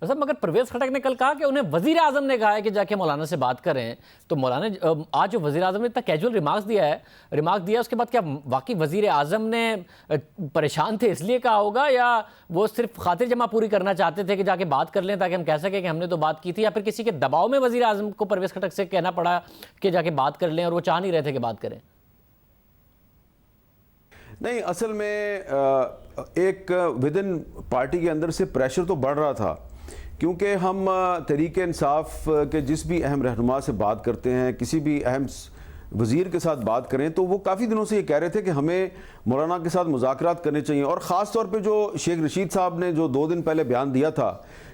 साहब मगर परवेज़ खटक ने कल कहा कि उन्हें वज़ीर आज़म ने कहा है कि जाके मौलाना से बात करें, तो मौलाना आज जो वज़ीर आज़म ने इतना कैजुअल रिमार्क दिया उसके बाद क्या वाकई वज़ीर आज़म ने परेशान थे इसलिए कहा होगा, या वो सिर्फ खातिर जमा पूरी करना चाहते थे कि जाके बात कर लें ताकि हम कह सकें कि हमने तो बात की थी, या फिर किसी के दबाव में वज़ीर आज़म को परवेज़ खटक से कहना पड़ा कि जाके बात कर लें और वो चाह नहीं रहे थे कि बात करें? नहीं, असल में एक विद इन पार्टी के अंदर से प्रेशर तो बढ़ रहा था, क्योंकि हम तहरीक इंसाफ के जिस भी अहम रहनुमा से बात करते हैं, किसी भी अहम वज़ीर के साथ बात करें, तो वो काफ़ी दिनों से ये कह रहे थे कि हमें मौलाना के साथ मुज़ाकरात करने चाहिए। और ख़ास तौर पे जो शेख रशीद साहब ने जो 2 दिन पहले बयान दिया था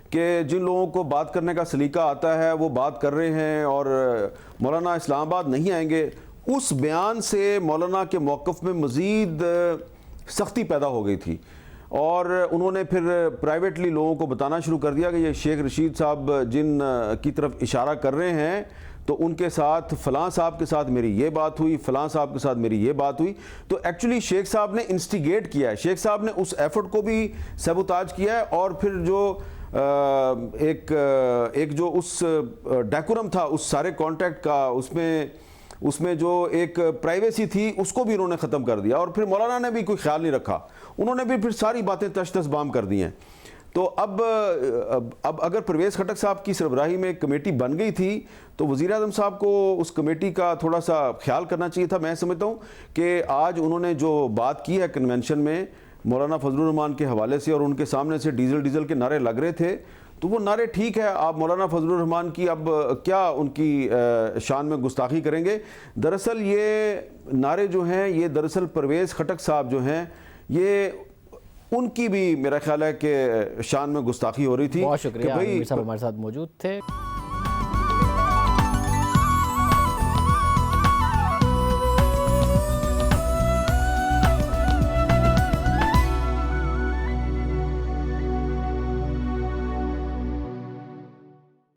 कि जिन लोगों को बात करने का सलीका आता है वो बात कर रहे हैं और मौलाना इस्लामाबाद नहीं आएंगे, उस बयान से मौलाना के मौक़िफ़ में मज़ीद सख्ती पैदा हो गई थी। और उन्होंने फिर प्राइवेटली लोगों को बताना शुरू कर दिया कि ये शेख रशीद साहब जिन की तरफ इशारा कर रहे हैं, तो उनके साथ फ़लाँ साहब के साथ मेरी ये बात हुई, फ़लाँ साहब के साथ मेरी ये बात हुई। तो एक्चुअली शेख साहब ने इंस्टिगेट किया है, शेख साहब ने उस एफर्ट को भी सबूताज किया है। और फिर जो एक जो उस डेकोरम था उस सारे कॉन्टैक्ट का, उसमें जो एक प्राइवेसी थी उसको भी उन्होंने ख़त्म कर दिया। और फिर मौलाना ने भी कोई ख्याल नहीं रखा, उन्होंने भी फिर सारी बातें तश तश बाम कर दी हैं। तो अब अगर परवेज़ खटक साहब की सरबराही में एक कमेटी बन गई थी तो वज़ीर आज़म साहब को उस कमेटी का थोड़ा सा ख्याल करना चाहिए था। मैं समझता हूँ कि आज उन्होंने जो बात की है कन्वेंशन में मौलाना फजलुर रहमान के हवाले से, और उनके सामने से डीजल के नारे लग रहे थे, तो वो नारे ठीक है। आप मौलाना फजलुर रहमान की अब क्या उनकी शान में गुस्ताखी करेंगे? दरअसल ये नारे जो हैं ये दरअसल परवेज़ खटक साहब जो हैं ये उनकी भी मेरा ख्याल है कि शान में गुस्ताखी हो रही थी। बहुत शुक्रिया, कि भाई हमारे साथ मौजूद थे।